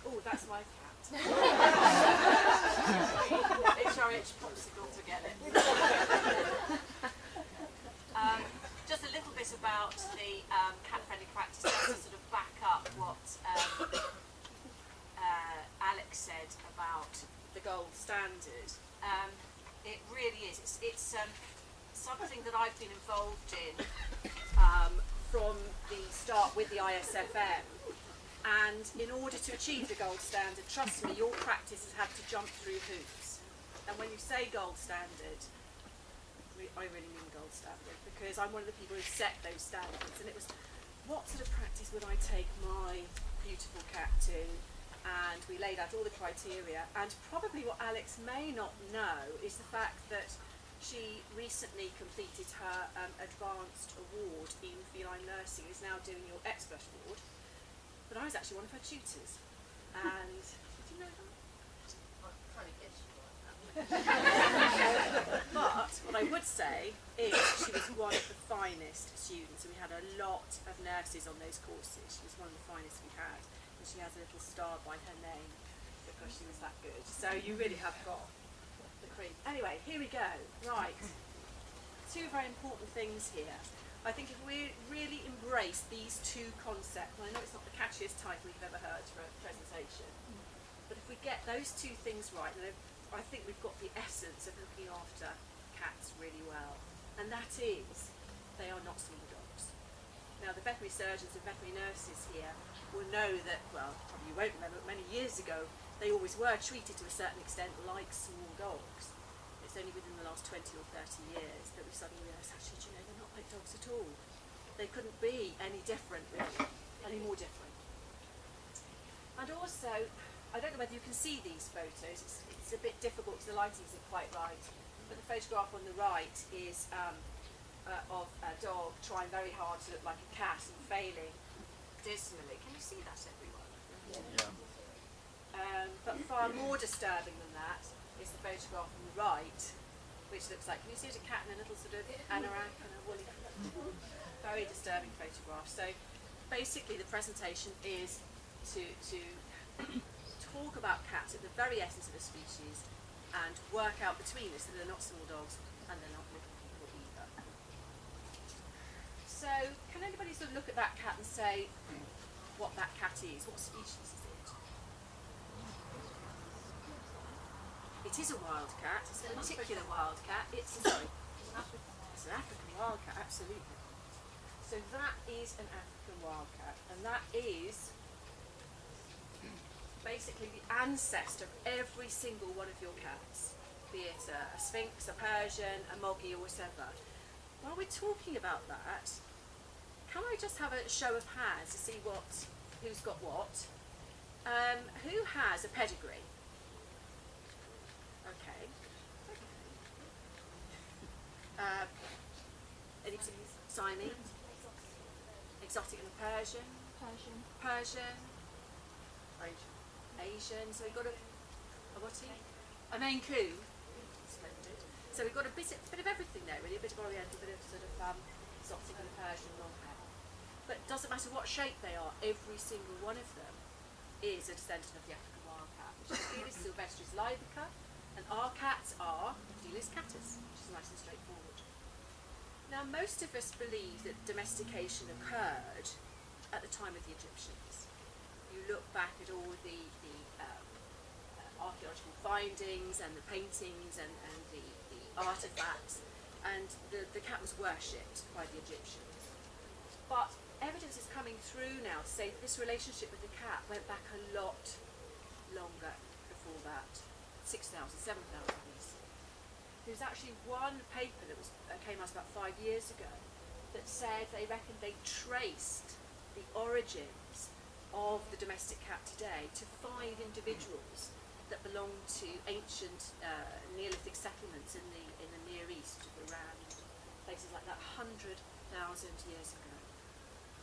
Oh, that's my cat. HRH popsicle to get it. Just a little bit about the cat-friendly practice, to sort of back up what Alex said about the gold standard. It really is. It's something that I've been involved in from the start with the ISFM. And in order to achieve the gold standard, trust me, your practice has had to jump through hoops. And when you say gold standard, I really mean gold standard, because I'm one of the people who set those standards. And it was, what sort of practice would I take my beautiful cat to? And we laid out all the criteria. And probably what Alex may not know is the fact that she recently completed her advanced award in feline nursing, is now doing your expert award. But I was actually one of her tutors. And did you know that? I'm trying to guess you like that. But what I would say is she was one of the finest students, and we had a lot of nurses on those courses. She was one of the finest we had, and she has a little star by her name because she was that good. So you really have got the cream. Anyway, here we go. Right. Two very important things here. I think if we really embrace these two concepts, and I know it's not the catchiest title you've ever heard for a presentation, but if we get those two things right, then I think we've got the essence of looking after cats really well. And that is, they are not small dogs. Now, the veterinary surgeons and veterinary nurses here will know that, well, probably you won't remember, but many years ago, they always were treated to a certain extent like small dogs. It's only within the last 20 or 30 years that we suddenly realised, actually, do you know, they're not like dogs at all. They couldn't be any different, really, any more different. And also, I don't know whether you can see these photos. It's a bit difficult because the lighting isn't quite right. But the photograph on the right is of a dog trying very hard to look like a cat and failing dismally. Can you see that, everyone? Yeah. But far more disturbing than that is the photograph on the right, which looks like, can you see it, a cat in a little sort of anorak and a woolly, very disturbing photograph. So basically the presentation is to talk about cats at the very essence of the species and work out between us that they're not small dogs and they're not little people either. So can anybody sort of look at that cat and say what that cat is? What species is it? It is a wild cat. It's a particular wild cat. It's an African wild cat, absolutely. So that is an African wild cat, and that is basically the ancestor of every single one of your cats, be it a Sphinx, a Persian, a Moggy, or whatever. While we're talking about that, can I just have a show of hands to see who's got what? Who has a pedigree? Okay. Any Siamese? Exotic and a Persian? Persian? Asian. So we've got a Maine Coon. Splendid. So we've got a bit of everything there, really. A bit of Oriental, a bit of sort of exotic and a Persian long hair. But it doesn't matter what shape they are, every single one of them is a descendant of the African wild cat, which is Felis sylvestris libica, and our cats are Felis catus, which is nice and straightforward. Now, most of us believe that domestication occurred at the time of the Egyptians. You look back at all the archaeological findings and the paintings and the artefacts, and the cat was worshipped by the Egyptians. But evidence is coming through now to say that this relationship with the cat went back a lot longer before that, 6,000, 7,000 BC. There's actually one paper that came out about 5 years ago that said they reckoned they traced the origins of the domestic cat today to 5 individuals that belong to ancient Neolithic settlements in the Near East, Iran, places like that, 100,000 years ago.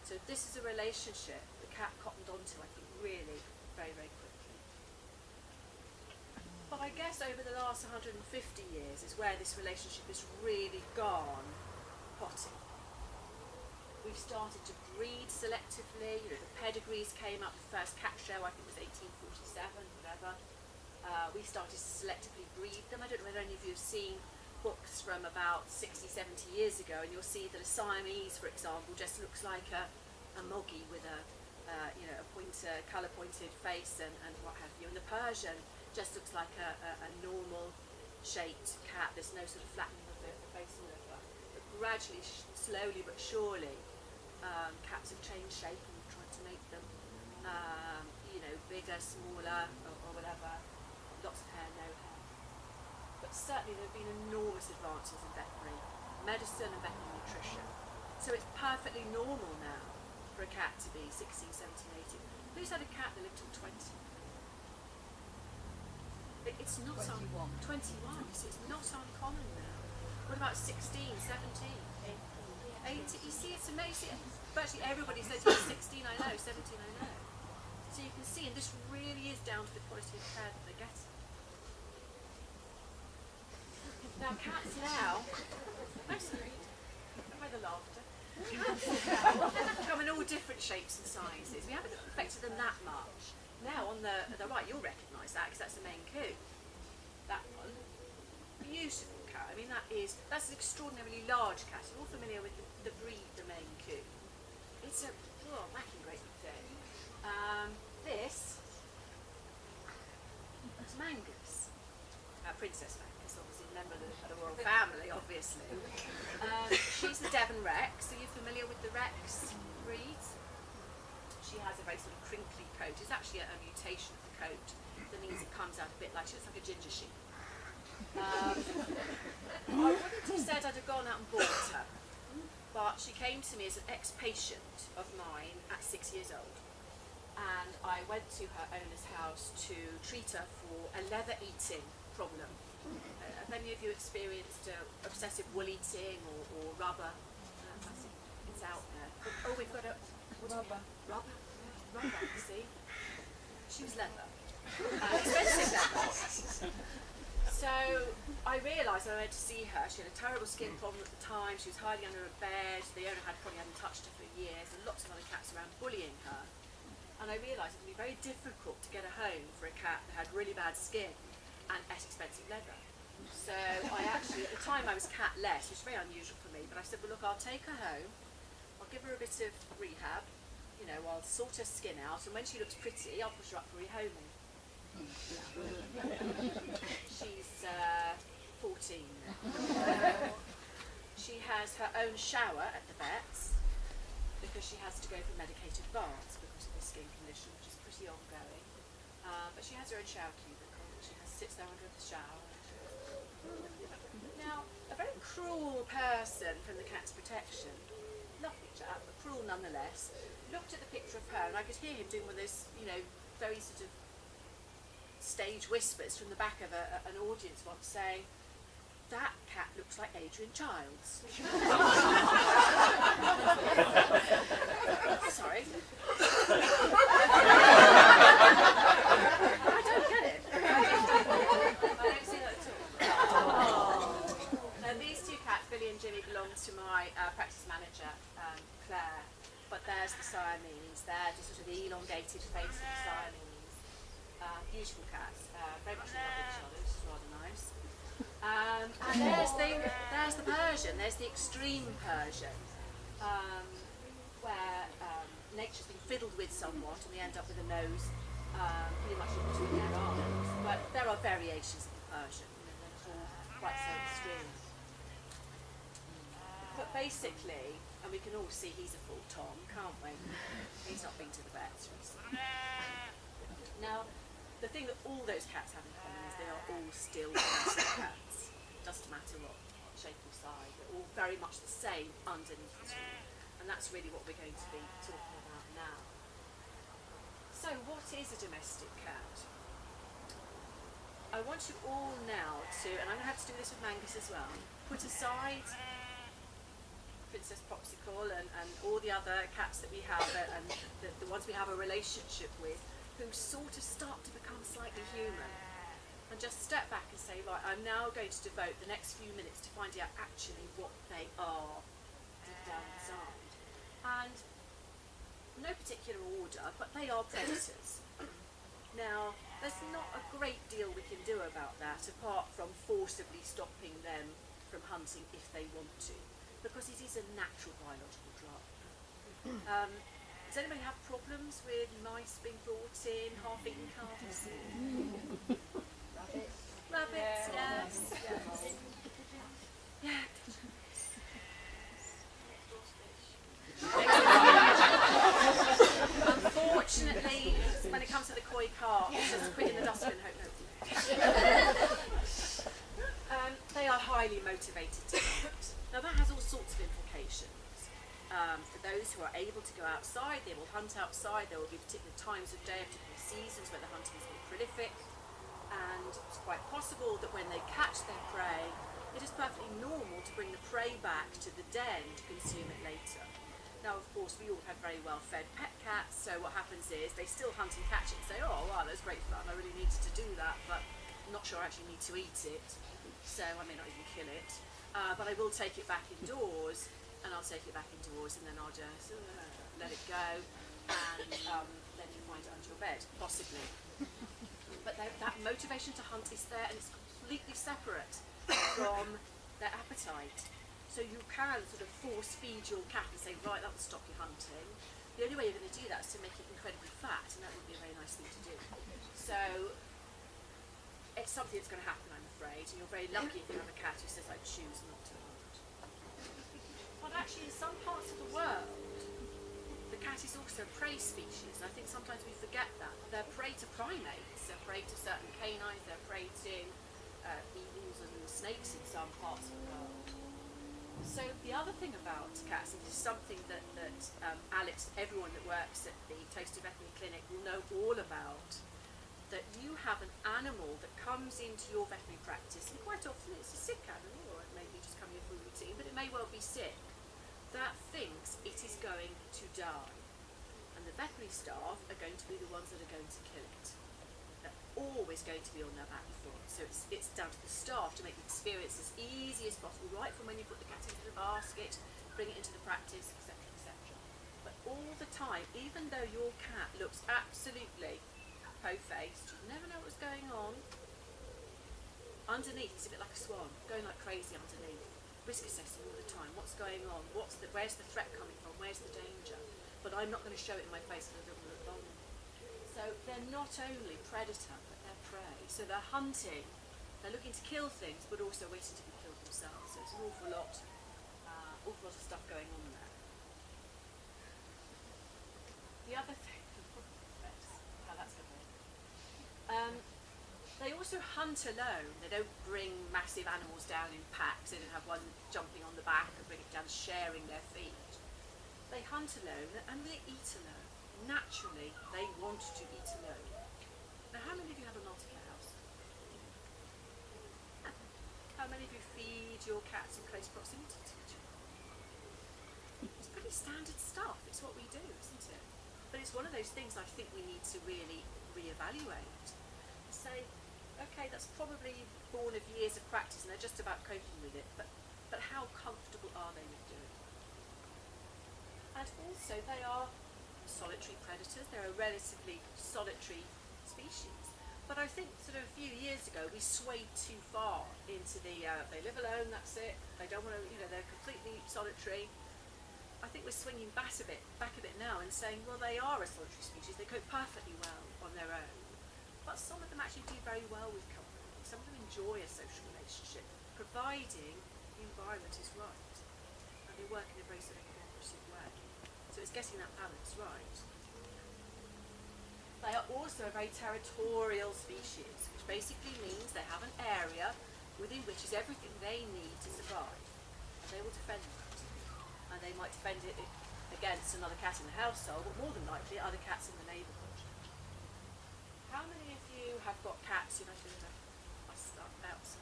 So this is a relationship the cat cottoned onto, I think, really very, very quickly. But I guess over the last 150 years is where this relationship has really gone potty. We We've started to breed selectively. You know, the pedigrees came up. The first cat show, I think, was 1847, whatever. We started to selectively breed them. I don't know whether any of you have seen books from about 60, 70 years ago, and you'll see that a Siamese, for example, just looks like a moggy with a colour-pointed face and what have you. And the Persian just looks like a normal shaped cat. There's no sort of flattening of the face or whatever. But gradually, slowly but surely, cats have changed shape, and we've tried to make them, bigger, smaller, or whatever. Lots of hair, no hair. But certainly there have been enormous advances in veterinary medicine and veterinary nutrition. So it's perfectly normal now for a cat to be 16, 17, 18. Who's had a cat that lived till 20? It's not 21. 21, so it's not uncommon now. What about 16, 17, 18? You see, it's amazing. Virtually everybody says, 16 I know, 17 I know. So you can see, and this really is down to the quality of care that they're getting. Now cats now, I'm sorry, by the laughter. Cats now come in all different shapes and sizes. We haven't affected them that much. Now on the right, you'll recognise that because that's the Maine Coon. That one, beautiful cat. I mean, that's an extraordinarily large cat. You're all familiar with the breed, the Maine Coon. It's a whacking great thing. This is Mangus, Princess Mangus, obviously a member of the royal family, obviously. She's the Devon Rex. Are you familiar with the Rex breed? She has a very sort of crinkly coat. It's actually a mutation of the coat that means it comes out a bit like, she looks like a ginger sheep. I wouldn't have said I'd have gone out and bought her, but she came to me as an ex-patient of mine at 6 years old, and I went to her owner's house to treat her for a leather-eating problem. Have any of you experienced obsessive wool eating or rubber? It's out there. Oh, we've got a... Rubber, see? She was leather. Expensive leather. So I realised when I went to see her, she had a terrible skin problem at the time. She was hiding under a bed. The owner probably hadn't touched her for years, and lots of other cats around bullying her. And I realised it would be very difficult to get a home for a cat that had really bad skin and expensive leather. So I actually, at the time I was cat-less, which was very unusual for me, but I said, well look, I'll take her home, I'll give her a bit of rehab, I'll sort her skin out, and when she looks pretty, I'll push her up for rehoming. She's 14 now. She has her own shower at the vet's because she has to go for medicated baths because of her skin condition, which is pretty ongoing. But she has her own shower cubicle. She sits there under the shower. Now, a very cruel person from the Cat's Protection, lovely chap, but cruel nonetheless, looked at the picture of her, and I could hear him doing one of those, very sort of stage whispers from the back of an audience once, saying, "That cat looks like Adrian Childs." Sorry. I don't get it. I don't see that at all. Now these two cats, Billy and Jimmy, belong to my practice manager, Claire. But there's the Siamese. They're just sort of the elongated face of the Siamese. Beautiful cats. Very much in love with each other, which is rather nice. And there's the Persian. There's the extreme Persian, where nature's been fiddled with somewhat, and we end up with a nose pretty much in between their arms. But there are variations of the Persian. They're all quite so extreme. But basically, and we can all see he's a full Tom, can't we? He's not been to the vets recently. Now, the thing that all those cats have in common is they are all still domestic cats. Doesn't matter what shape or size, they're all very much the same underneath it all. And that's really what we're going to be talking about now. So, what is a domestic cat? I want you all now to, and I'm going to have to do this with Mangus as well, put aside Princess Popsicle and all the other cats that we have, and the ones we have a relationship with, who sort of start to become slightly human, and just step back and say, right, I'm now going to devote the next few minutes to finding out actually what they are deep down inside. but they are predators. Now, there's not a great deal we can do about that apart from forcibly stopping them from hunting if they want to, because it is a natural biological drive. Does anybody have problems with mice being brought in, half-eaten calves? Rabbits. Rabbits, yes. Yeah. Unfortunately, when it comes to the koi carp, it's just put in the dustbin, hope no. They are highly motivated to hunt. Now that has all sorts of implications. For those who are able to go outside, they will hunt outside. There will be particular times of day, particular seasons where the hunting is more prolific. And it's quite possible that when they catch their prey, it is perfectly normal to bring the prey back to the den to consume it later. Now, of course, we all have very well-fed pet cats, so what happens is they still hunt and catch it and say, oh, wow, that's great fun, I really needed to do that, but I'm not sure I actually need to eat it, so I may not even kill it. But I will take it back indoors, and I'll take it back indoors, and then I'll just let it go, and then you find it under your bed, possibly. But that motivation to hunt is there, and it's completely separate from their appetite. So you can sort of force feed your cat and say, right, that will stop you hunting. The only way you're going to do that is to make it incredibly fat, and that would be a very nice thing to do. So it's something that's going to happen, I'm afraid, and you're very lucky if you have a cat who says, I choose not to hunt. But actually, in some parts of the world, the cat is also a prey species, and I think sometimes we forget that. They're prey to primates, they're prey to certain canines, they're prey to eagles and snakes in some parts of the world. So the other thing about cats, and this is something that Alex, everyone that works at the Towcester Veterinary Clinic will know all about, that you have an animal that comes into your veterinary practice, and quite often it's a sick animal, or it may be just coming in for routine, but it may well be sick, that thinks it is going to die. And the veterinary staff are going to be the ones that are going to kill it. They're always going to be on their back foot. So it's down to the staff to make the experience as easy as possible, right from when you put the cat into the basket, bring it into the practice, etc., etc. But all the time, even though your cat looks absolutely po-faced, you never know what's going on. Underneath, it's a bit like a swan, going like crazy underneath, risk assessing all the time. What's going on? Where's the threat coming from? Where's the danger? But I'm not going to show it in my face because I don't want to look vulnerable. So they're not only predator, but they're prey. So they're hunting, they're looking to kill things, but also waiting to be killed themselves. So it's an awful lot of stuff going on there. The other thing, how that's going to be. They also hunt alone. They don't bring massive animals down in packs. They don't have one jumping on the back and bring it down, sharing their feed. They hunt alone and they eat alone. Naturally, they want to eat alone. Now, how many of you have a multi-cat house? How many of you feed your cats in close proximity to each other? It's pretty standard stuff. It's what we do, isn't it? But it's one of those things I think we need to really reevaluate. Say, okay, that's probably born of years of practice and they're just about coping with it, but how comfortable are they with doing it? And also, they are solitary predators. They're a relatively solitary species. But I think sort of a few years ago we swayed too far into the they live alone, that's it. They don't want to, they're completely solitary. I think we're swinging back a bit now and saying, well, they are a solitary species. They cope perfectly well on their own. But some of them actually do very well with company. Some of them enjoy a social relationship, providing the environment is right. And they work in a very sort of cooperative way. So it's getting that balance right. They are also a very territorial species, which basically means they have an area within which is everything they need to survive. And they will defend that. And they might defend it against another cat in the household, but more than likely other cats in the neighbourhood. How many of you have got cats who I start outside?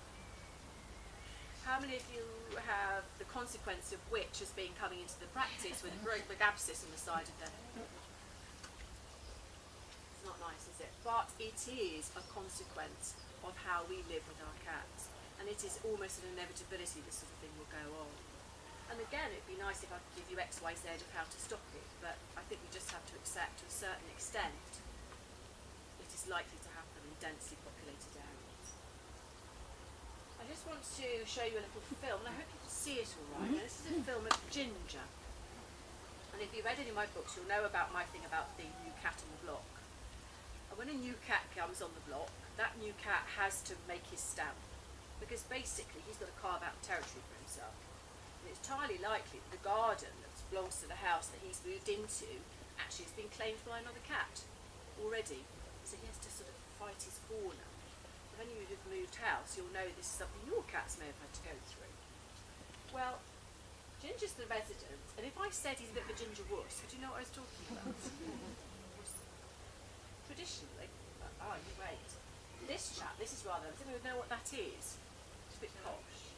How many of you have the consequence of which has been coming into the practice with a great big abscess on the side of their head? It's not nice, is it? But it is a consequence of how we live with our cats. And it is almost an inevitability this sort of thing will go on. And again, it'd be nice if I could give you X, Y, Z of how to stop it, but I think we just have to accept to a certain extent it is likely to happen in densely populated areas. I just want to show you a little film, and I hope you can see it all right. Now, this is a film of Ginger. And if you've read any of my books, you'll know about my thing about the new cat on the block. And when a new cat comes on the block, that new cat has to make his stamp, because basically he's got to carve out territory for himself. And it's entirely likely that the garden that belongs to the house that he's moved into actually has been claimed by another cat already. So he has to sort of fight his corner. When you've moved house, you'll know this is something your cats may have had to go through. Well, Ginger's the resident, and if I said he's a bit of a ginger wuss, would you know what I was talking about? Traditionally, you wait. This chap, this is rather, I don't even know what that is. It's a bit posh.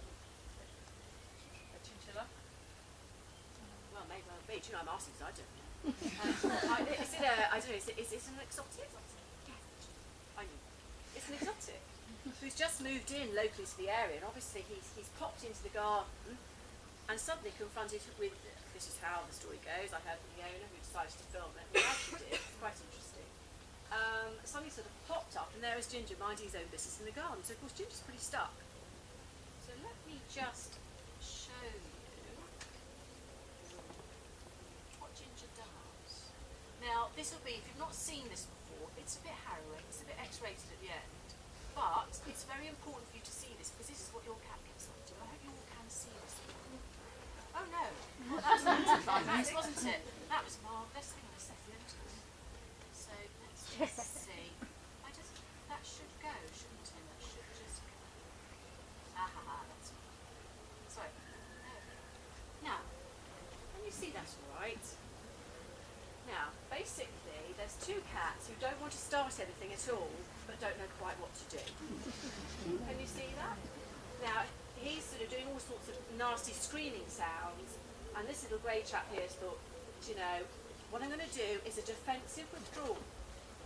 A chinchilla? Well, maybe I'll be. Do you know, I'm asking because I don't know. Is it an exotic? I knew. It's an exotic. Who's just moved in locally to the area, and obviously he's popped into the garden and suddenly confronted with, this is how the story goes, I heard from the owner who decided to film it, and actually did, it's quite interesting. Something sort of popped up, and there is Ginger minding his own business in the garden. So of course Ginger's pretty stuck. So let me just show you what Ginger does. Now this will be, if you've not seen this before, it's a bit harrowing, it's a bit X-rated at the end, but it's very important for you to see this, because this is what your cat gets up to. I hope you all can see this. Oh no, well, that was anticlimactic, wasn't it? That was marvellous. Hang on a second. So let's just see. That should go, shouldn't it? That should just go. That's sorry. No. Now, can you see that all right? Now, basically, there's two cats who don't want to start anything at all, but don't know quite what to do. Can you see that? Now, he's sort of doing all sorts of nasty screaming sounds, and this little grey chap here has thought, you know, what I'm going to do is a defensive withdrawal.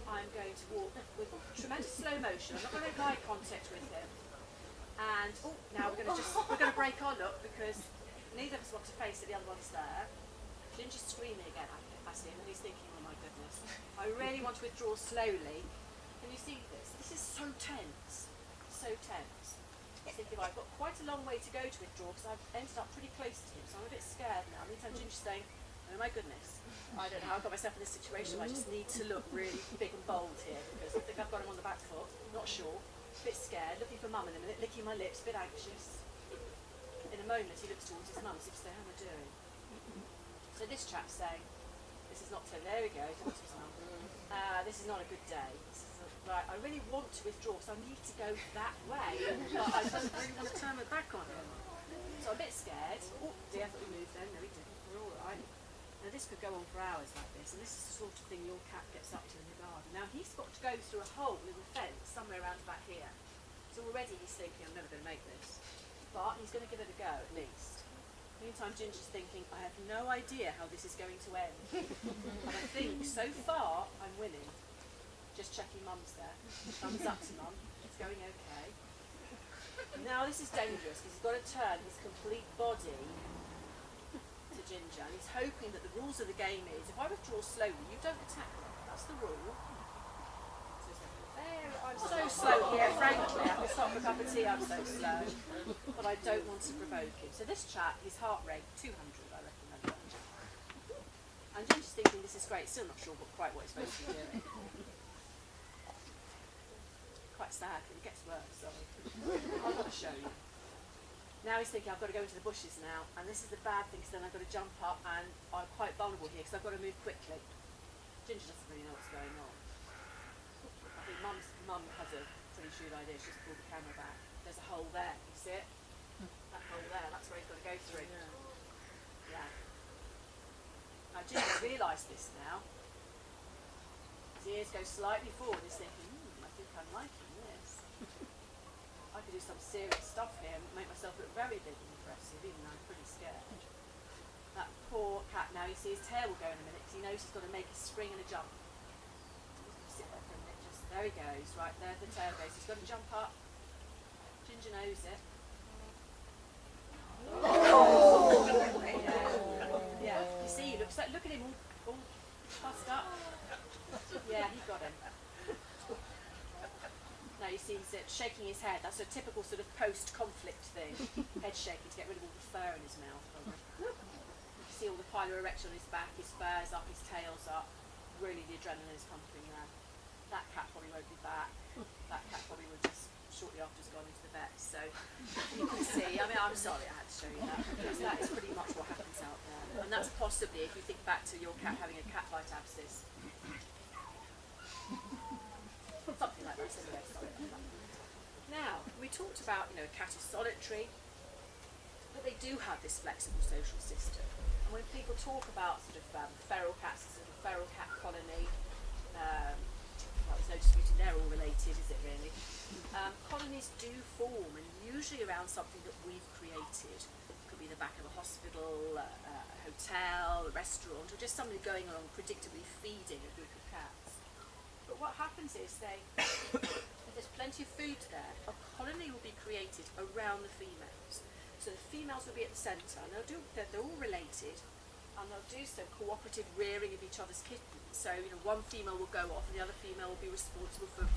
I'm going to walk with tremendous slow motion. I'm not going to make eye contact with him. And now we're going to break our look, because neither of us want to face it. The other one's there. Ginger's screaming again at him, and he's thinking, oh my goodness, I really want to withdraw slowly. Can you see this? This is so tense, so tense. I was thinking, well, I've got quite a long way to go to withdraw, because I've ended up pretty close to him, so I'm a bit scared now. Meantime, Ginger's saying, oh my goodness, I don't know how I got myself in this situation. I just need to look really big and bold here, because I think I've got him on the back foot, not sure, a bit scared, looking for mum in a minute, licking my lips, a bit anxious. In a moment he looks towards his mum as if to say, how am I doing? So this chap's saying, this is not so, there we go, talks to his mum. This is not a good day. Right, I really want to withdraw, so I need to go that way, but I don't really want to turn my back on him. So I'm a bit scared. Oh dear, I thought we moved then. No, we didn't. We're all right. Now this could go on for hours like this, and this is the sort of thing your cat gets up to in the garden. Now he's got to go through a hole in the fence somewhere around about here. So already he's thinking, I'm never going to make this. But he's going to give it a go at least. Meantime, Ginger's thinking, I have no idea how this is going to end. And I think, so far, I'm winning. Just checking mum's there. Thumbs up to mum. It's going okay. Now this is dangerous, because he's got to turn his complete body to Ginger, and he's hoping that the rules of the game is, if I withdraw slowly, you don't attack me. That's the rule. So he's like, there, I'm so slow here, frankly. I can stop for a cup of tea, I'm so slow. But I don't want to provoke him. So this chap, his heart rate, 200, I reckon. And Ginger's thinking, this is great, still not sure quite what he's supposed to be doing. Quite sad, it gets worse, sorry. I've got to show you. Now he's thinking, I've got to go into the bushes now, and this is the bad thing, because then I've got to jump up, and I'm quite vulnerable here, because I've got to move quickly. Ginger doesn't really know what's going on. I think mum has a pretty shrewd idea. She's pulled the camera back. There's a hole there, you see it? That hole there, that's where he's got to go through. Yeah. Now Ginger realised this now. His ears go slightly forward, he's thinking, I think I'm liking this. I could do some serious stuff here and make myself look very big and impressive, even though I'm pretty scared. That poor cat, now you see his tail will go in a minute, because he knows he's got to make a spring and a jump. He's going to sit there for a minute, just, there he goes, right there the tail goes. He's got to jump up. Ginger knows it. Oh. he looks like, look at him all fussed up. Yeah, he got him. Now you see he's shaking his head. That's a typical sort of post-conflict thing. Head shaking to get rid of all the fur in his mouth. You can see all the pilar erection on his back, his spurs up, his tail's up. Really the adrenaline is pumping there. That cat probably won't be back. That cat probably will just shortly after has gone into the vet. So you can see, I mean, I'm sorry I had to show you that, because that is pretty much what happens out there. And that's possibly, if you think back to your cat having a cat bite abscess, something like that. Anyway, sorry about that. Now, we talked about, a cat is solitary, but they do have this flexible social system. And when people talk about sort of feral cats, sort of feral cat colony, well, there's no disputing they're all related, is it really? Colonies do form, and usually around something that we've created. It could be the back of a hospital, a hotel, a restaurant, or just somebody going along predictably feeding a group of cats. But what happens is if there's plenty of food there, a colony will be created around the females. So the females will be at the centre, and they're all related, and they'll do so cooperative rearing of each other's kittens. So one female will go off, and the other female will be responsible for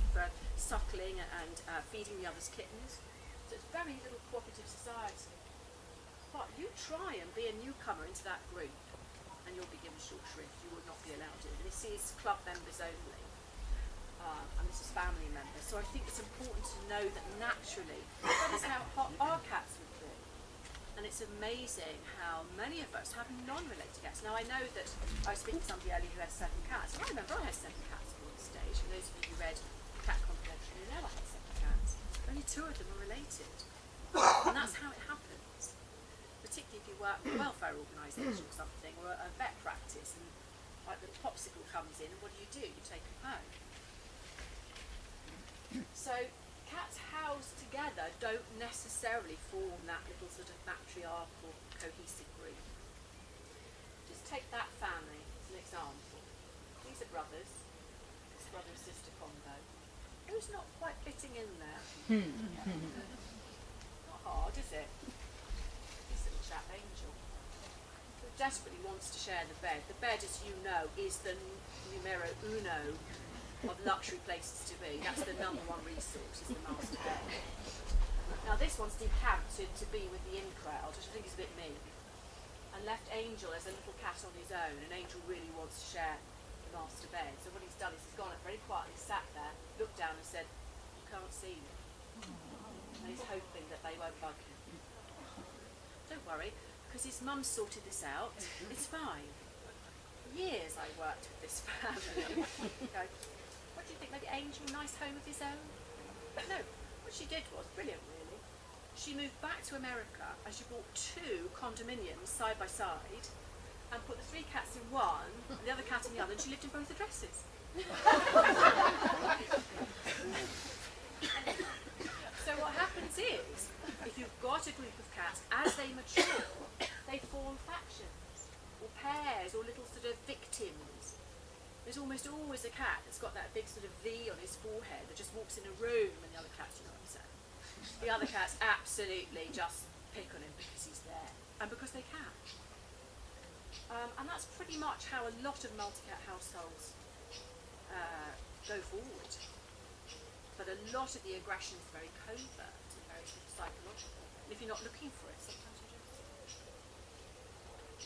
suckling and feeding the other's kittens. So it's very little cooperative society. But you try and be a newcomer into that group, and you'll be given short shrift. You will not be allowed in. This is club members only. And this is family members. So I think it's important to know that naturally, that is how our cats would be. And it's amazing how many of us have non-related cats. Now I know that I was speaking to somebody earlier who had 7 cats. And I remember I had 7 cats at one stage. And those of you who read Cat Confidential, you know I had 7 cats. Only 2 of them were related. And that's how it happens. Particularly if you work for a welfare organisation or something, or a vet practice, and like the popsicle comes in, and what do? You take them home. So cats housed together don't necessarily form that little sort of matriarchal cohesive group. Just take that family as an example. These are brothers. This brother and sister combo. Who's not quite fitting in there? Not hard, is it? This little chap, Angel, who desperately wants to share the bed. The bed, as you know, is the numero uno of luxury places to be. That's the #1 resource, is the master bed. Now this one's decamped to be with the in crowd, which I think is a bit mean, and left Angel as a little cat on his own, and Angel really wants to share the master bed. So what he's done is he's gone up very quietly, sat there, looked down and said, "You can't see me." And he's hoping that they won't bug him. Don't worry, because his mum sorted this out. It's fine. For years I worked with this family. What do you think? Maybe Angel, nice home of his own? No, what she did was brilliant, really. She moved back to America and she bought 2 condominiums side by side and put the 3 cats in one and the other cat in the other, and she lived in both addresses. So what happens is, if you've got a group of cats, as they mature, they form factions or pairs or little sort of victims. There's almost always a cat that's got that big sort of V on his forehead that just walks in a room, and the other cats, you know what I'm saying? The other cats absolutely just pick on him because he's there, and because they can. And that's pretty much how a lot of multi-cat households go forward. But a lot of the aggression is very covert and very sort of psychological. And if you're not looking for it, sometimes you don't see it.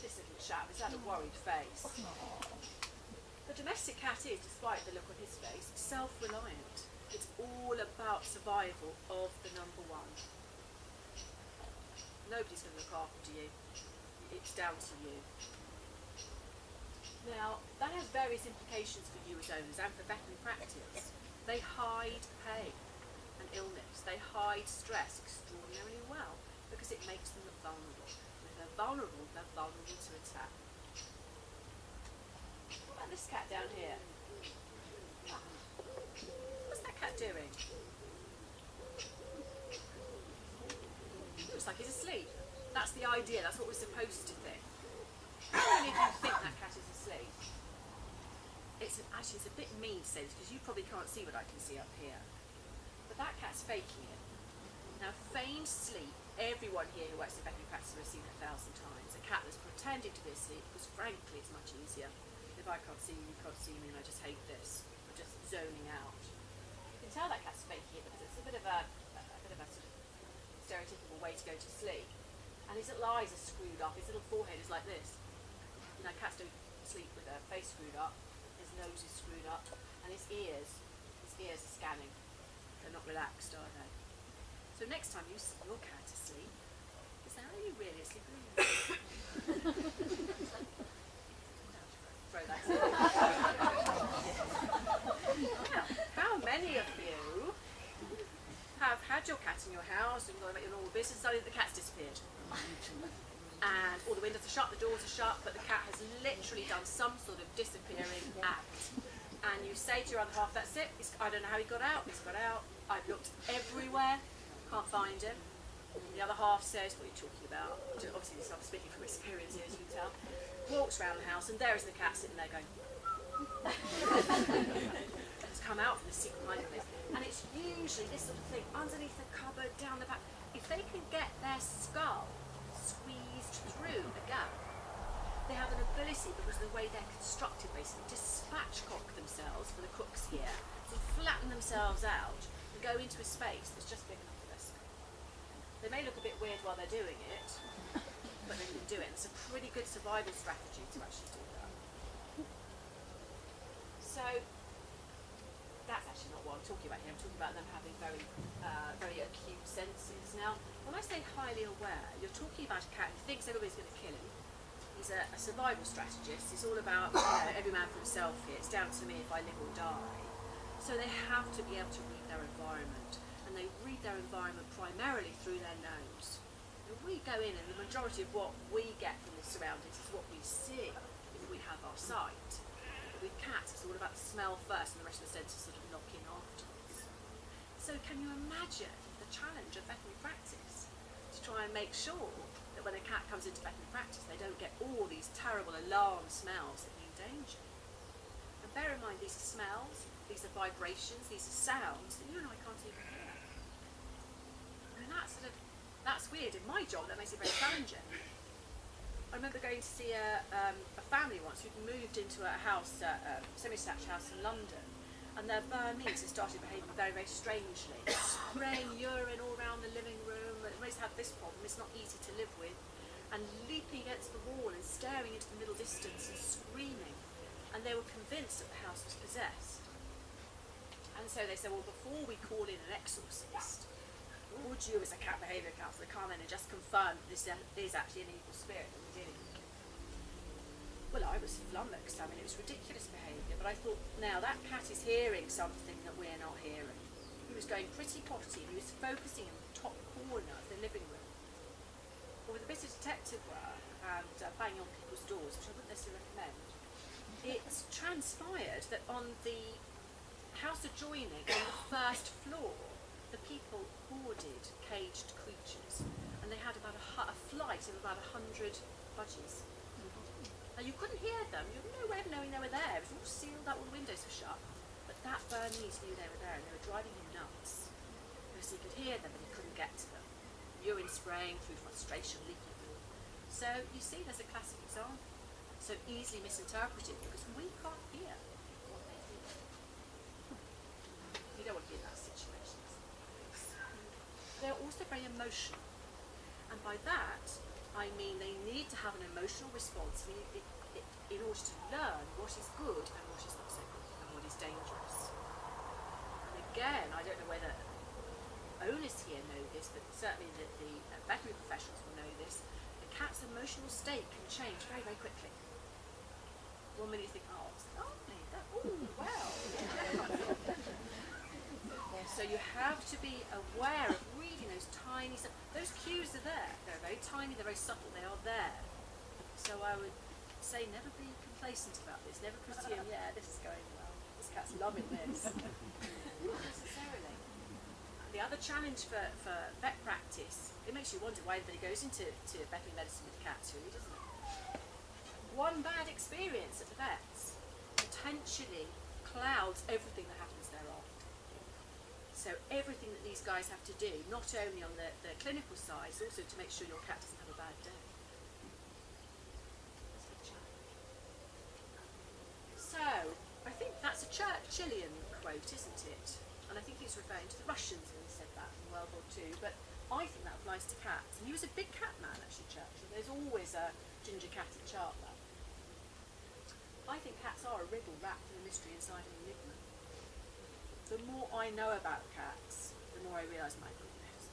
This little chap has had a worried face. The domestic cat is, despite the look on his face, self-reliant. It's all about survival of the #1. Nobody's going to look after you. It's down to you. Now, that has various implications for you as owners and for veterinary practice. They hide pain and illness. They hide stress extraordinarily well because it makes them look vulnerable. And if they're vulnerable to attack. What about this cat down here? What's that cat doing? Looks like he's asleep. That's the idea, that's what we're supposed to think. How many of you think that cat is asleep? Actually, it's a bit mean to say this because you probably can't see what I can see up here. But that cat's faking it. Now, feigned sleep everyone here who works in veterinary practice will have seen it 1,000 times. A cat that's pretending to be asleep, because frankly it's much easier. If I can't see you, you can't see me, and I just hate this. I'm just zoning out. You can tell that cat's faking it because it's a bit of a sort of stereotypical way to go to sleep. And his little eyes are screwed up, his little forehead is like this. You know, cats don't sleep with their face screwed up, his nose is screwed up, and his ears are scanning. They're not relaxed, are they? So next time you see your cat asleep, you say, are you really asleep? Throw that in. Now, how many of you have had your cat in your house and gone about your normal business, suddenly the cat's disappeared? And all the windows are shut, the doors are shut, but the cat has literally done some sort of disappearing act. And you say to your other half, that's it, I don't know how he got out, I've looked everywhere, can't find him. And the other half says, what are you talking about? Obviously this I'm speaking from experience here, as you can tell. Walks around the house and there is the cat sitting there going, it's come out from the secret hiding place. And it's usually this sort of thing, underneath the cupboard, down the back. If they can get their skull squeezed through a gap, they have an ability, because of the way they're constructed basically, to spatchcock themselves, for the cooks here, to flatten themselves out and go into a space that's just big enough for their skull. They may look a bit weird while they're doing it, but they can do it. It's a pretty good survival strategy to actually do that. So that's actually not what I'm talking about here. I'm talking about them having very acute senses. Now, when I say highly aware, you're talking about a cat who thinks everybody's going to kill him. He's a survival strategist. It's all about every man for himself here. It's down to me if I live or die. So they have to be able to read their environment, and they read their environment primarily through their nose. If we go in, and the majority of what we get from the surroundings is what we see if we have our sight. But with cats, it's all about the smell first, and the rest of the senses sort of knock in afterwards. So can you imagine the challenge of veterinary practice to try and make sure that when a cat comes into veterinary practice, they don't get all these terrible alarm smells that mean danger? And bear in mind, these are smells, these are vibrations, these are sounds that you and I can't even hear. And that's weird. In my job, that makes it very challenging. I remember going to see a family once who'd moved into a house, a semi-detached house in London, and their Burmese had started behaving very, very strangely, spraying urine all around the living room. Everybody's had this problem, it's not easy to live with, and leaping against the wall and staring into the middle distance and screaming. And they were convinced that the house was possessed. And so they said, well, before we call in an exorcist, would you, as a cat behaviour counsellor, come in and just confirm that this is actually an evil spirit that we're dealing with? Well, I was flummoxed. I mean, it was ridiculous behaviour, but I thought, now that cat is hearing something that we're not hearing. He was going pretty potty. He was focusing in the top corner of the living room. But with a bit of detective work and banging on people's doors, which I wouldn't necessarily recommend, it's transpired that on the house adjoining, on the first floor, the people hoarded caged creatures, and they had about a flight of about 100 budgies. Now you couldn't hear them, you had no way of knowing they were there, it was all sealed up, all the windows were shut, but that Burmese knew they were there, and they were driving him nuts, because he could hear them but he couldn't get to them. Urine spraying through frustration, leaking through. So you see, there's a classic example, so easily misinterpreted because we can't hear what they hear. You don't want to be in that situation. They're also very emotional, and by that I mean they need to have an emotional response in order to learn what is good and what is not so good and what is dangerous. And again, I don't know whether owners here know this, but certainly the veterinary professionals will know this. A cat's emotional state can change very, very quickly. 1 minute you think, oh, it's lovely, well. So you have to be aware of reading those tiny, those cues are there. They're very tiny, they're very subtle, they are there. So I would say never be complacent about this, never presume, yeah, this is going well, this cat's loving this. Not necessarily. The other challenge for vet practice, it makes you wonder why everybody goes into veterinary medicine with cats, really, doesn't it? One bad experience at the vets potentially clouds everything that happens thereafter. So everything that these guys have to do, not only on the clinical side, is also to make sure your cat doesn't have a bad day. So, I think that's a Churchillian quote, isn't it? And I think he's referring to the Russians when he said that in World War II, but I think that applies to cats. And he was a big cat man, actually, Churchill. There's always a ginger cat in Chartler. I think cats are a riddle wrapped in a mystery inside an enigma. The more I know about cats, the more I realise, my goodness,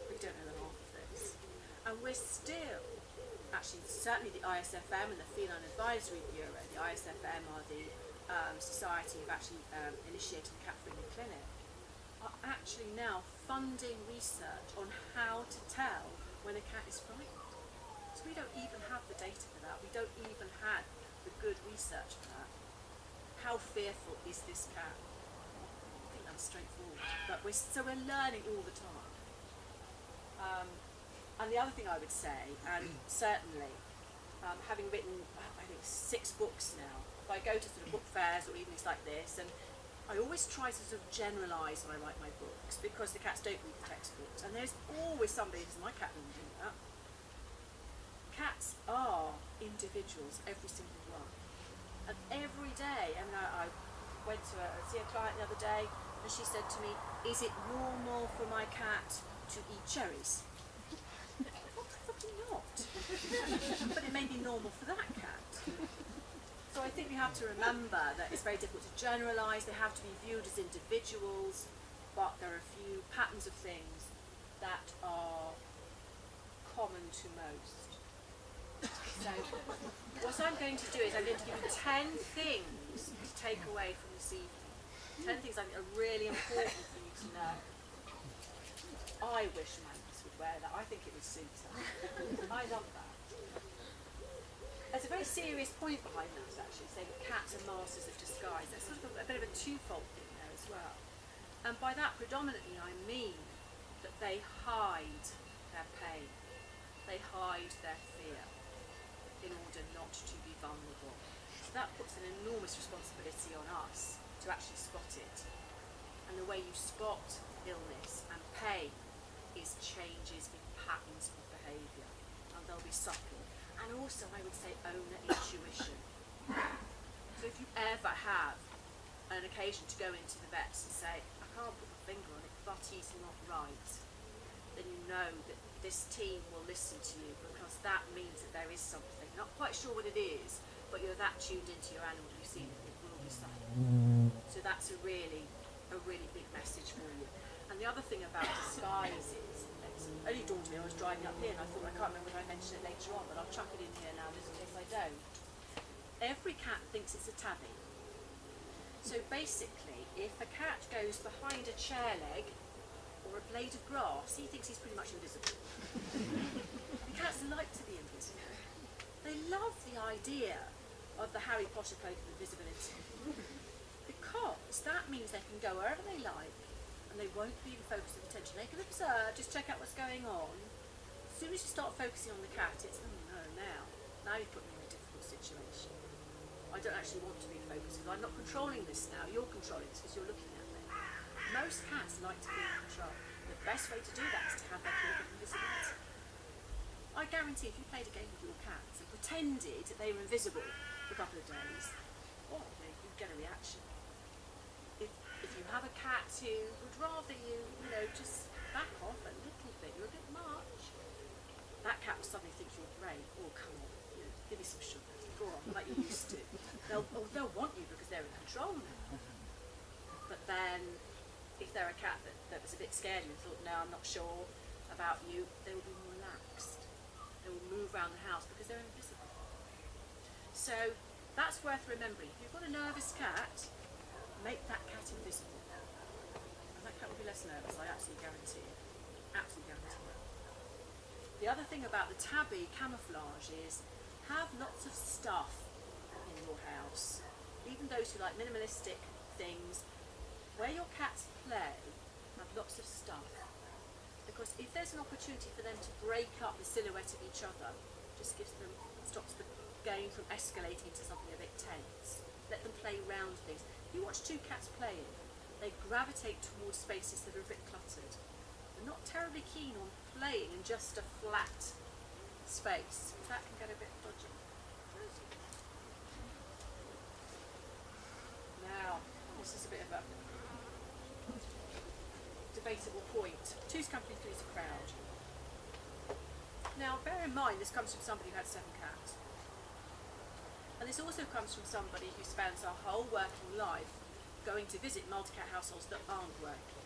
we don't know the half of this. And we're still, actually, certainly the ISFM and the Feline Advisory Bureau, the ISFM are the Society of actually initiating cat-friendly clinic, are actually now funding research on how to tell when a cat is frightened. So we don't even have the data for that. We don't even have the good research for that. How fearful is this cat? I think that's straightforward. But we're learning all the time. And the other thing I would say, and certainly having written, I think, 6 books now, if I go to sort of book fairs or evenings like this, and I always try to sort of generalise when I write my books, because the cats don't read the textbooks, and there's always somebody who says, my cat wouldn't do that. Cats are individuals, every single one. And every day, I mean, I went to see a client the other day, and she said to me, is it normal for my cat to eat cherries? Probably not. But it may be normal for that cat. So I think we have to remember that it's very difficult to generalise. They have to be viewed as individuals, but there are a few patterns of things that are common to most. So what I'm going to do is I'm going to give you 10 things to take away from this evening. 10 things I think are really important for you to know. I wish Mangus would wear that. I think it would suit her. I love that. There's a very serious point behind that, actually, saying that cats are masters of disguise. There's sort of a bit of a twofold thing there as well. And by that, predominantly, I mean that they hide their pain. They hide their fear in order not to be vulnerable. So that puts an enormous responsibility on us to actually spot it. And the way you spot illness and pain is changes in patterns of behaviour. And they'll be subtle. And also, I would say, owner intuition. So if you ever have an occasion to go into the vets and say, I can't put my finger on it, but he's not right, then you know that this team will listen to you, because that means that there is something. Not quite sure what it is, but you're that tuned into your animal, you see that it will be something. So that's a really big message for you. And the other thing about disguise is, it only dawned on me, I was driving up here and I thought, I can't remember whether I mentioned it later on, but I'll chuck it in here now just in case I don't. Every cat thinks it's a tabby. So basically, if a cat goes behind a chair leg or a blade of grass, he thinks he's pretty much invisible. The cats like to be invisible. They love the idea of the Harry Potter cloak of invisibility, because that means they can go wherever they like, and they won't be the focus of attention. They can observe, just check out what's going on. As soon as you start focusing on the cat, it's, oh no, now you've put me in a difficult situation. I don't actually want to be focused, because I'm not controlling this now. You're controlling this because you're looking at me. Most cats like to be in control. The best way to do that is to have that cloak of invisibility. I guarantee if you played a game with your cats and pretended that they were invisible for a couple of days, you'd get a reaction. If you have a cat who would rather you just back off a little bit, you're a bit much, that cat will suddenly think you're great. Oh, come on, give me some sugar, go on, like you used to. They'll want you because they're in control now. But then, if they're a cat that was a bit scared and thought, no, I'm not sure about you, they will be more relaxed. They will move around the house because they're invisible. So that's worth remembering. If you've got a nervous cat, make that cat invisible. And that cat will be less nervous, I absolutely guarantee it. Absolutely guarantee it. The other thing about the tabby camouflage is have lots of stuff in your house. Even those who like minimalistic things, where your cats play, have lots of stuff. Because if there's an opportunity for them to break up the silhouette of each other, just stops the game from escalating into something a bit tense. Let them play round things. If you watch two cats playing, they gravitate towards spaces that are a bit cluttered. They're not terribly keen on playing in just a flat space, because that can get a bit dodgy. Now, this is a bit of a debatable point. Two's company, three's a crowd. Now, bear in mind, this comes from somebody who had 7 cats. And this also comes from somebody who spends our whole working life going to visit multi-cat households that aren't working.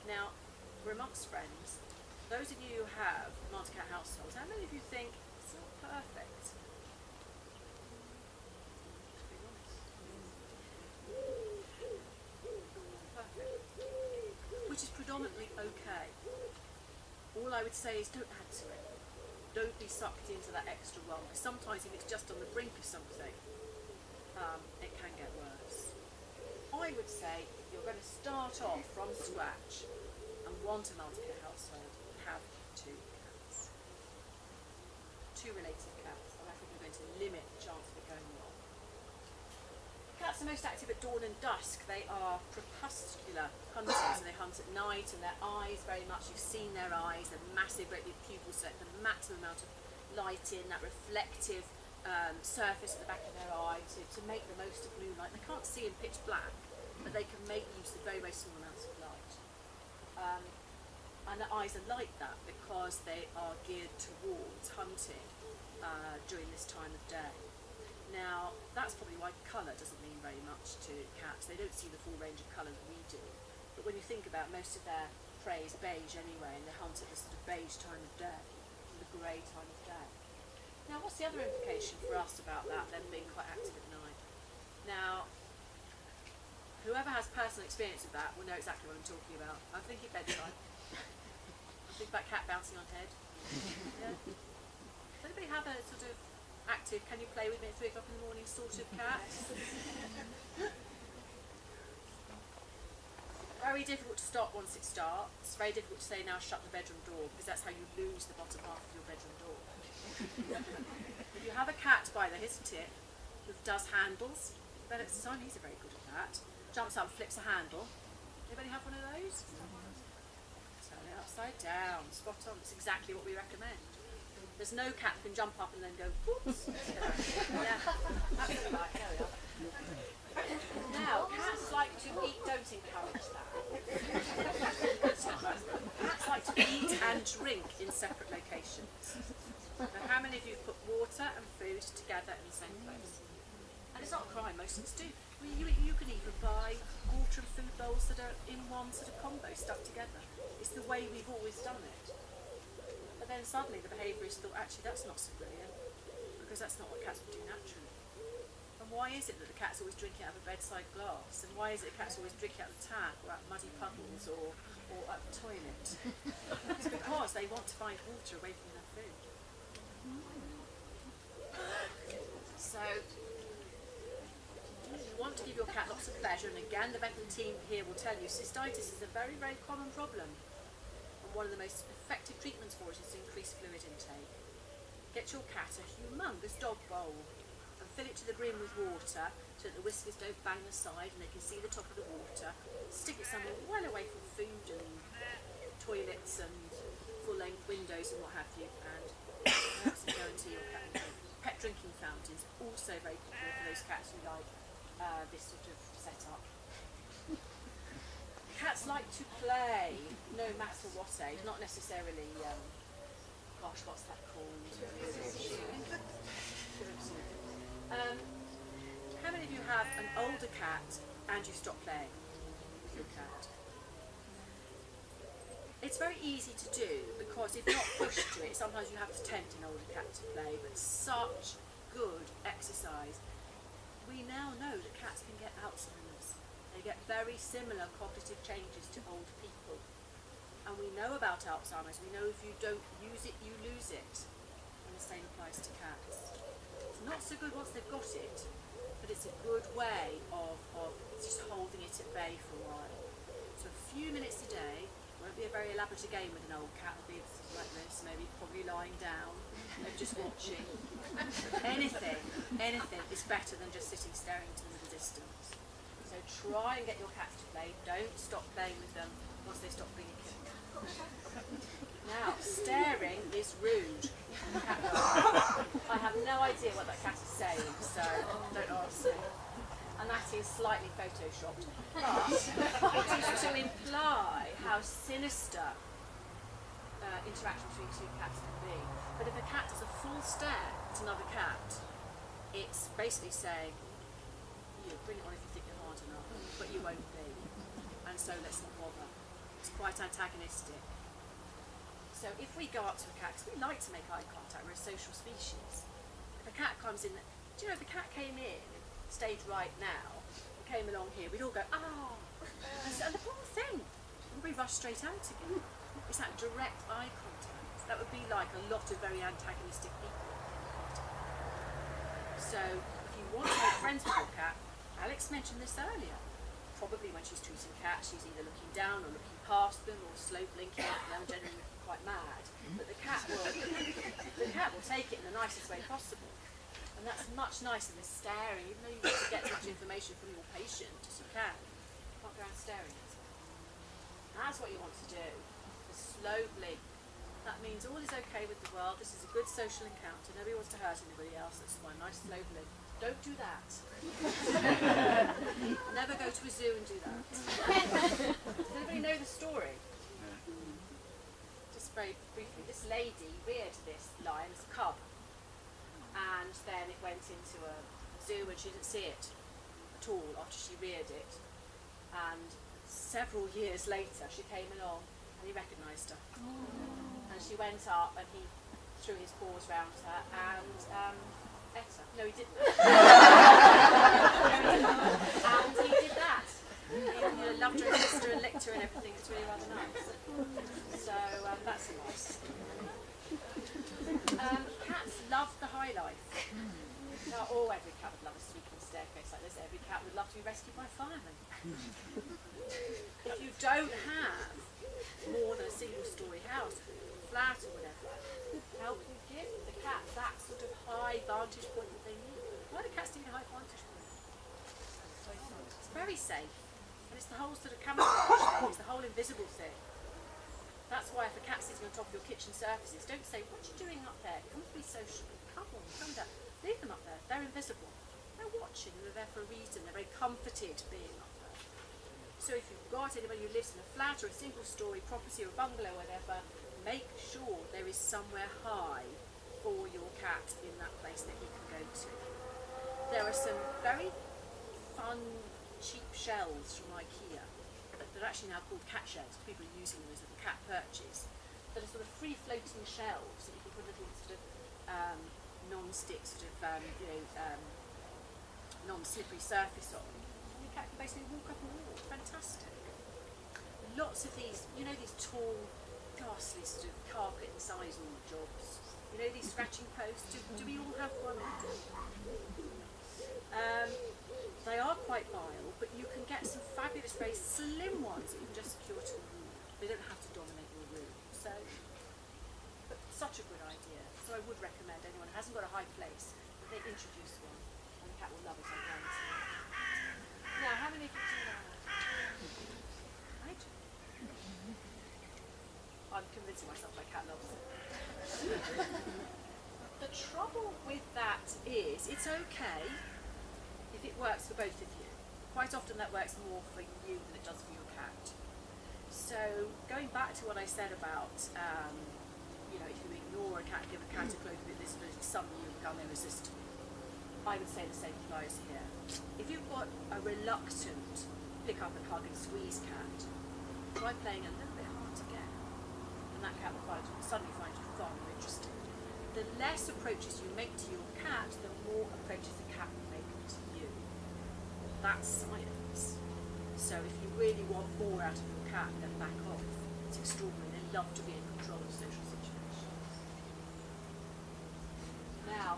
Now, we're amongst friends. Those of you who have multi-cat households, how many of you think it's not perfect? Perfect. Which is predominantly okay. All I would say is don't add to it. Don't be sucked into that extra one, because sometimes if it's just on the brink of something, it can get worse. I would say if you're going to start off from scratch and want a multi-cat household, have 2 cats. 2 related cats, and I think you're going to limit the chance of it going wrong. Cats are most active at dawn and dusk. They are crepuscular hunters, and they hunt at night, and their eyes very much, you've seen their eyes, they're massive, great big pupils, so the maximum amount of light in, that reflective surface at the back of their eye to make the most of moonlight. They can't see in pitch black, but they can make use of very, very small amounts of light. And their eyes are like that because they are geared towards hunting during this time of day. Now, that's probably why colour doesn't mean very much to cats. They don't see the full range of colour that we do. But when you think about most of their prey is beige anyway, and they hunt at the sort of beige time of day, the grey time of day. Now, what's the other implication for us about that, them being quite active at night? Now, whoever has personal experience of that will know exactly what I'm talking about. I'm thinking bedtime. I'm thinking about cat bouncing on head. Yeah? Does anybody have a sort of active, can you play with me at 3 o'clock in the morning sort of cat? Very difficult to stop once it starts. Very difficult to say now shut the bedroom door, because that's how you lose the bottom half of your bedroom door. If you have a cat by there, here's a tip, who does handles, but at Simon, he's very good at that. Jumps up, flips a handle. Anybody have one of those? Turn it upside down, spot on. It's exactly what we recommend. There's no cat that can jump up and then go, whoops. Yeah, absolutely right, there we are. Now, cats like to eat, don't encourage that. Cats like to eat and drink in separate locations. Now, how many of you put water and food together in the same place? And it's not a crime, most of us do. You can even buy water and food bowls that are in one sort of combo stuck together. It's the way we've always done it. But then suddenly the behaviourists thought, actually that's not so brilliant, because that's not what cats would do naturally. And why is it that the cat's always drinking out of a bedside glass? And why is it cats always drinking out of the tap, or out of muddy puddles, or out the toilet? It's because they want to find water away from their food. So, you want to give your cat lots of pleasure, and again the veterinary team here will tell you cystitis is a very, very common problem. And one of the most effective treatments for it is to increase fluid intake. Get your cat a humongous dog bowl and fill it to the brim with water so that the whiskers don't bang the side and they can see the top of the water. Stick it somewhere well away from food and toilets and full-length windows and what have you, and perhaps guarantee your cat will drink. Pet drinking fountains, also very popular for those cats who like this sort of setup. Cats like to play, no matter what age, not necessarily, gosh, what's that called? How many of you have an older cat and you stop playing with your cat? It's very easy to do, because if not pushed to it, sometimes you have to tempt an older cat to play, but such good exercise. We now know that cats can get Alzheimer's. They get very similar cognitive changes to old people. And we know about Alzheimer's. We know if you don't use it, you lose it. And the same applies to cats. It's not so good once they've got it, but it's a good way of just holding it at bay for a while. So a few minutes a day, won't be a very elaborate game with an old cat, it'll be like this, maybe probably lying down, maybe just watching. Anything is better than just sitting staring into the middle distance. So try and get your cats to play. Don't stop playing with them once they stop being a kid. Now, staring is rude. I have no idea what that cat is saying, so don't ask me. And that is slightly photoshopped. But it is to imply how sinister interaction between two cats can be. But if a cat does a full stare at another cat, it's basically saying, you bring it on if you think you're hard enough, but you won't be. And so let's not bother. It's quite antagonistic. So if we go up to a cat, because we like to make eye contact, we're a social species. If a cat comes in, do you know if a cat came in, stayed right now, and came along here, we'd all go, ah, and the poor thing, and we rush straight out again. It's that direct eye contact. That would be like a lot of very antagonistic people. So if you want to make friends with your cat, Alex mentioned this earlier, probably when she's treating cats, she's either looking down or looking past them or slow blinking at them, generally quite mad. But the cat will take it in the nicest way possible. And that's much nicer than staring, even though you want to get as much information from your patient as you can. You can't go around staring at it. That's what you want to do. A slow blink. That means all is okay with the world, this is a good social encounter, nobody wants to hurt anybody else, that's fine, nice slow blink. Don't do that. Never go to a zoo and do that. Does anybody know the story? Just very briefly, this lady reared this lion as a cub, and then it went into a zoo and she didn't see it at all after she reared it, and several years later she came along and he recognised her, and she went up and he threw his paws round her and ate her. No, he didn't. And he did that. He loved her and kissed her and licked her and everything. It's really rather nice. So that's nice. Cats love the high life. Now, every cat would love a sweeping staircase like this. Every cat would love to be rescued by firemen. If you don't have more than a single-storey house, flat or whatever, how can you give the cat that sort of high vantage point that they need? Why do cats need a high vantage point? It's very safe, and it's the whole sort of camouflage thing, it's the whole invisible thing. That's why if a cat's sitting on top of your kitchen surfaces, don't say, what are you doing up there? Come to be social. Come on, come down. Leave them up there. They're invisible. They're watching, and they're there for a reason. They're very comforted being up there. So if you've got anybody who lives in a flat or a single-storey property or a bungalow or whatever, make sure there is somewhere high for your cat in that place that he can go to. There are some very fun, cheap shelves from IKEA that are actually now called cat sheds. People are using them as little cat perches. That are sort of free-floating shelves that you can put a little sort of non-stick, sort of non-slippery surface on. And your cat can basically walk up and walk. Fantastic. Lots of these, these tall, ghastly sort of carpet and sizing jobs. These scratching posts. Do we all have one? They are quite vile, but you can get some fabulous, very slim ones that you can just secure to a wall. They don't have to dominate your room. So, but such a good idea. So I would recommend anyone who hasn't got a high place that they introduce one, and the cat will love it, I guarantee. Now, how many of you do that? I do. I'm convincing myself my cat loves it. The trouble with that is, it's okay if it works for both of you. Quite often that works more for you than it does for your cat. So going back to what I said about, if you ignore a cat, give a cat a close bit of visibility, suddenly you become irresistible. I would say the same applies here. If you've got a reluctant pick up and hug and squeeze cat, try playing a little bit hard to get, and that cat will suddenly find you far more interesting. The less approaches you make to your cat, the more approaches the cat will make to you. That's science. So if you really want more out of your cat, then back off. It's extraordinary. They love to be in control of social situations. Now,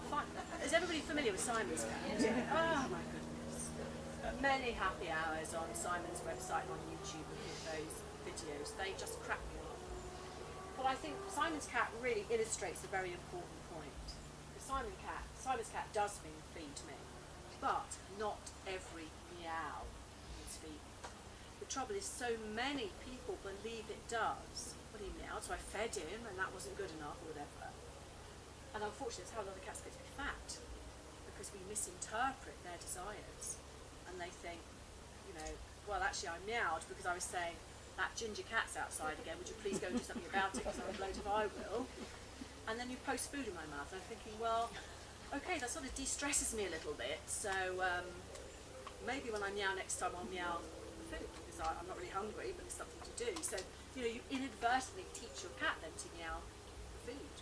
is everybody familiar with Simon's cat? Oh my goodness. Many happy hours on Simon's website and on YouTube with those videos. They just crack me up. But I think Simon's cat really illustrates a very important point. The Simon's cat does mean feed me, but not every meow trouble is so many people believe it does. Well, he meowed, so I fed him, and that wasn't good enough, or whatever. And unfortunately, that's how a lot of cats get to be fat, because we misinterpret their desires, and they think, you know, well, actually, I meowed because I was saying, that ginger cat's outside again, would you please go and do something about it, because I'm a bloat if I will. And then you post food in my mouth, and I'm thinking, well, okay, that sort of de-stresses me a little bit, so maybe when I meow next time, I'll meow for food, because I'm not really hungry, but there's something to do. So, you know, you inadvertently teach your cat then to meow for food,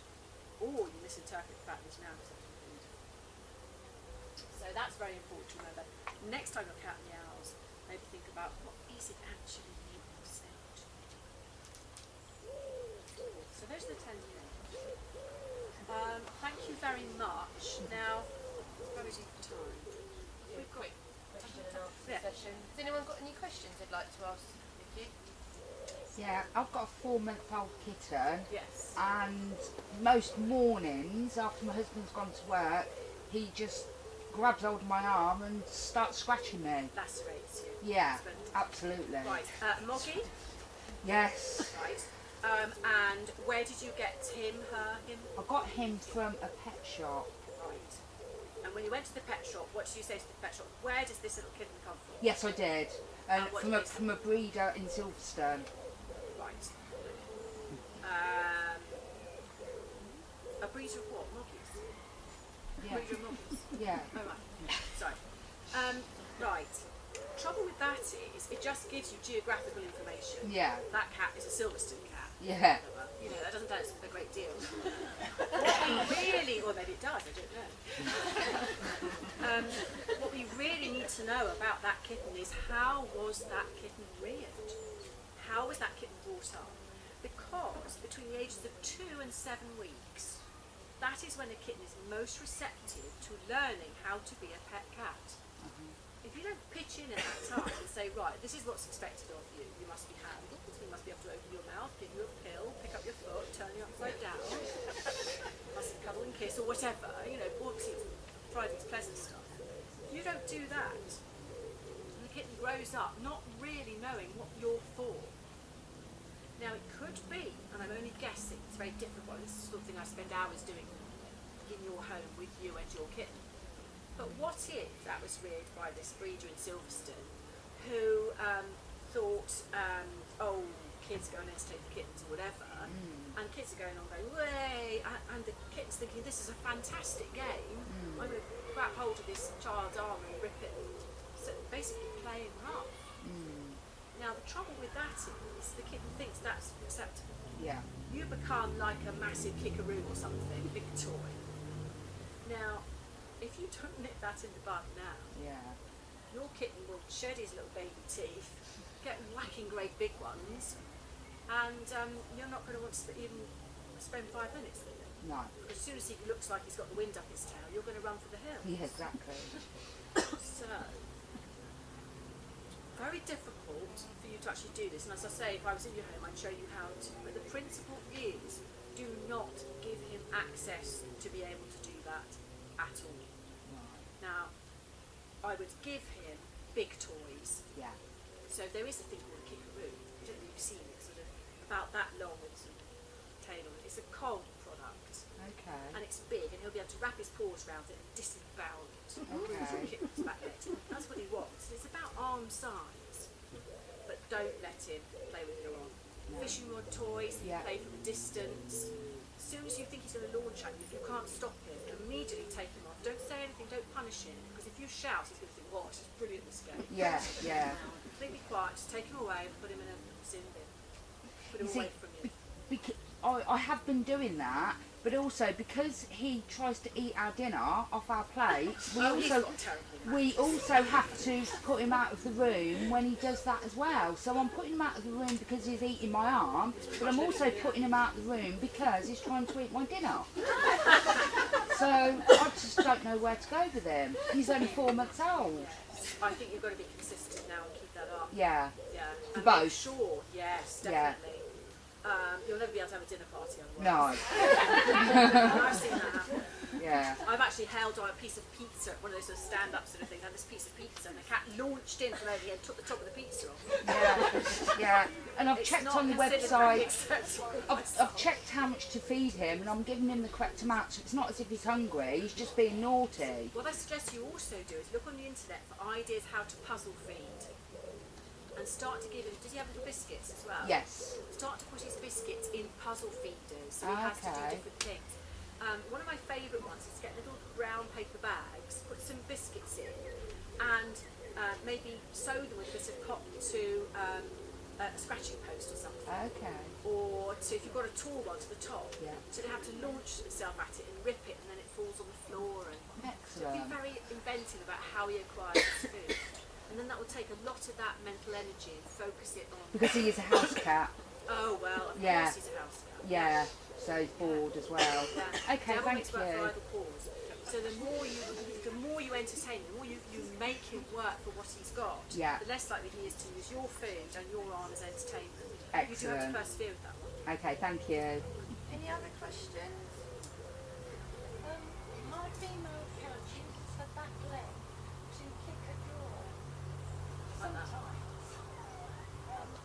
or you misinterpret the fact that it's meowing for food. So that's very important to remember. Next time your cat meows, maybe think about what is it actually you want to say. So those are the 10 things. Thank you very much. Now, what is it for time? We've got question and answer Yeah. session. Has anyone got any questions they'd like to ask Vicky? Yeah, I've got a 4-month-old kitten, Yes. and most mornings after my husband's gone to work, he just grabs hold of my arm and starts scratching me. Lacerates you. Yeah, Husband. absolutely. Right. Moggy? Yes. Right. And where did you get him, her, him? I got him from a pet shop. Right. And when you went to the pet shop, what did you say to the pet shop? Where does this little kitten come from? Yes, I did. And what From did a they say? from a breeder in Silverstone. Right. A breed of what? Moggies? Yeah. Breed of moggies? Yeah. Oh, right. Sorry. Right. Trouble with that is, it just gives you geographical information. Yeah. That cat is a Silverstone cat. Yeah. You know, that doesn't tell us a great deal. What we really, or maybe it does, I don't know. What we really need to know about that kitten is, how was that kitten reared? How was that kitten brought up? Because between the ages of 2 and 7 weeks, that is when a kitten is most receptive to learning how to be a pet cat. If you don't pitch in at that time and say, right, this is what's expected of you, you must be handled, you must be able to open your mouth, give you a pill, pick up your foot, turn you upside down, you must cuddle and kiss, or whatever, you know, obviously it's private, pleasant stuff. If you don't do that, and the kitten grows up not really knowing what you're for. Now it could be, and I'm only guessing, it's very difficult, this is the sort of thing I spend hours doing in your home with you and your kitten. But what if that was reared by this breeder in Silverstone who thought, oh, kids go and take the kittens or whatever, and kids are going on going, way, and the kitten's thinking, this is a fantastic game, I'm going to grab hold of this child's arm and rip it, and so basically playing rough. Now the trouble with that is, the kitten thinks that's acceptable. Yeah. You become like a massive kickaroo or something, big toy. Now, if you don't nip that in the bud now, Yeah. your kitten will shed his little baby teeth, get whacking great big ones, and you're not going to want to even spend 5 minutes with him. No. Because as soon as he looks like he's got the wind up his tail, you're going to run for the hills. Yeah, exactly. So, very difficult for you to actually do this. And as I say, if I was in your home, I'd show you how to. But the principle is, do not give him access to be able to do that at all. Now, I would give him big toys. Yeah. So there is a thing called a kickaroo. I don't know if you've seen it, sort of about that long with some tail on it. It's a cold product, Okay. and it's big, and he'll be able to wrap his paws around it and disembowel it. Okay. Kitten's back there. That's what he wants. It's about arm size, but don't let him play with your arm. No. Fishing rod toys, Yeah. play from a distance. As soon as you think he's going to launch at you, if you can't stop him, immediately take him off. Don't say anything, don't punish him, because if you shout, he's going to think, oh, this is brilliant, this game. Yeah, yeah. Completely quiet, just take him away and put him in a sin bin. Put him You see, away from you. I have been doing that, but also because he tries to eat our dinner off our plates, He's got terrible manners. we also have to put him out of the room when he does that as well. So I'm putting him out of the room because he's eating my arm, but I'm also putting him out of the room because he's trying to eat my dinner. So I just don't know where to go with him. He's only 4 months old. I think you've got to be consistent now and keep that up. Yeah. Yeah. For And both. make sure, yes, Yeah. definitely. You'll never be able to have a dinner party otherwise. No. And I've seen that happen. Yeah. I've actually held on a piece of pizza, one of those sort of stand-up sort of things, and this piece of pizza, and the cat launched in from over here and took the top of the pizza off. Yeah. And I've It's checked not on the considered website. very acceptable. I've checked how much to feed him, and I'm giving him the correct amount. So it's not as if he's hungry. He's just being naughty. What I suggest you also do is look on the internet for ideas how to puzzle feed, and start to give him. Does he have little biscuits as well? Yes. Start to put his biscuits in puzzle feeders, so he has to do Okay. different things. One of my favourite ones is get little brown paper bags, put some biscuits in, and maybe sew them with a bit of cotton to a scratching post or something. Okay. Or to, if you've got a tall one, to the top. Yeah. So they have to launch themselves at it and rip it, and then it falls on the floor. And so be Excellent. very inventive about how he acquires his food. And then that will take a lot of that mental energy and focus it on. Because he is a house cat. Oh well, of Yeah. course he's a house cat. Yeah. So he's bored as well. Yeah. Okay, The other thank thing's about you. bridal pause. So the more you entertain, the more you make him work for what he's got, Yeah. the less likely he is to use your food and your arm as entertainment. You do have Excellent. to persevere with that one. Okay, thank you. Any other questions? My female cat uses her back leg to kick a drawer. Like that. Sometimes.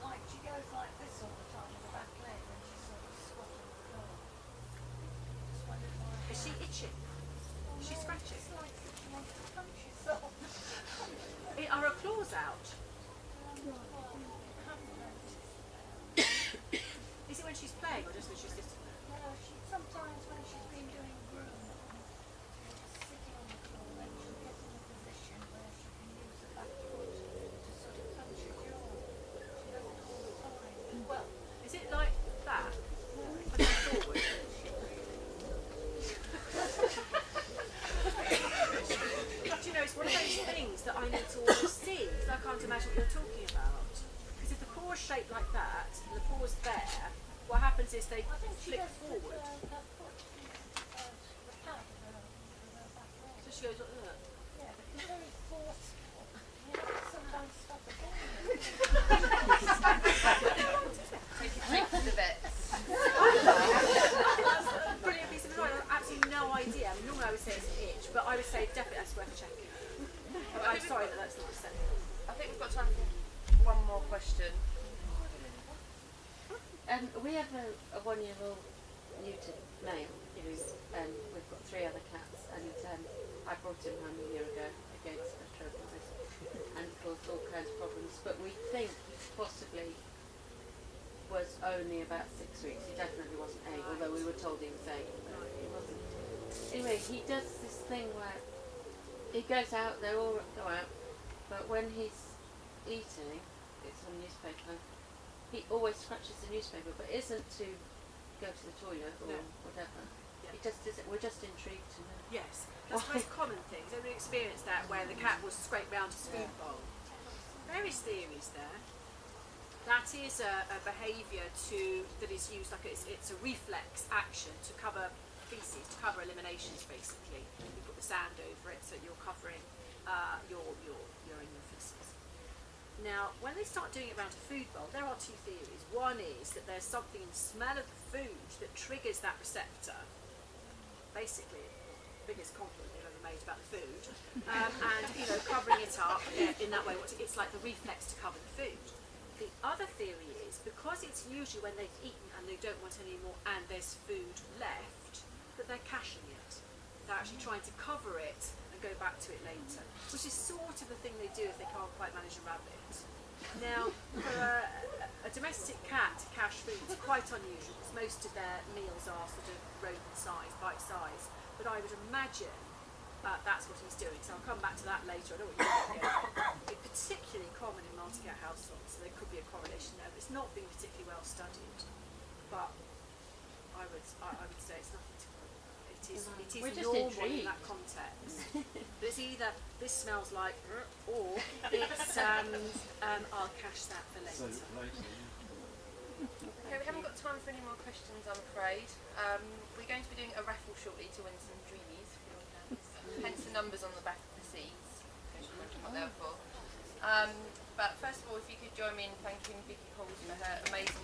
Like she goes like this all the time with her back leg and she sort of squat on the floor. Just wondered why. Is she itching? Is she scratching? It's like she wants to punch herself. Are her claws out? Is it when she's playing or just when she's sitting there? No, she sometimes when she's been doing grooming, sitting on the floor, then she'll get in a position where she can use her back foot to sort of punch her jaw. She does it all the time. Well, Is it like that? no, Punching forward? Do you know, it's one of those things that I need to always see, because I can't imagine what you're talking about. Because if the paw is shaped like that, and the paw is there, what happens is they I think she flick does put forward. her foot in the pad of her back leg. So she goes like that. Yeah, but it's very forceful. You know, sometimes stop the ball. Take your treat to the vets. That's a brilliant piece of advice. I have absolutely no idea. I mean, normally I would say it's an itch, but I would say definitely that's worth checking. I'm sorry that that's not the same. I think we've got time for one more question. We have a 1-year-old neutered male who's, we've got 3 other cats, and I brought him home a year ago against a tropism and caused all kinds of problems, but we think he possibly was only about 6 weeks. He definitely wasn't 8, although we were told he was 8, but he wasn't. Anyway, he does this thing where he goes out, they all go out, but when he's eating, it's on newspaper, he always scratches the newspaper, but isn't to go to the toilet or No. whatever. Yeah. He just is. We're just intrigued to know. Yes, that's the most common thing. Has everybody experienced that where the cat will scrape round his food bowl? Various theories there. That is a behaviour that is used like it's a reflex action to cover feces, to cover eliminations basically. You put the sand over it so you're covering your urine, your feces. Now, when they start doing it around a food bowl, there are 2 theories. One is that there's something in the smell of the food that triggers that receptor. Basically, biggest compliment they've ever made about the food, and covering it up in that way. It's like the reflex to cover the food. The other theory is because it's usually when they've eaten and they don't want any more, and there's food left, that they're caching it. They're actually trying to cover it and go back to it later, which is sort of the thing they do if they can't quite manage a rabbit. Now, for a domestic cat to cache food is quite unusual because most of their meals are sort of rodent size, bite size. But I would imagine that's what he's doing. So I'll come back to that later. I don't want you to get it's particularly common in multi-cat households, so there could be a correlation there. But it's not been particularly well studied. But I would say it's nothing to worry about. It is We're just normal in intrigued. that context. But it's either this smells like or it's I'll cache that for later. Okay, we haven't got time for any more questions, I'm afraid. We're going to be doing a raffle shortly to win some dreamies for your cats. Hence the numbers on the back of the seats. In case you're wondering what they're for. But first of all, if you could join me in thanking Vickie Halls for her amazing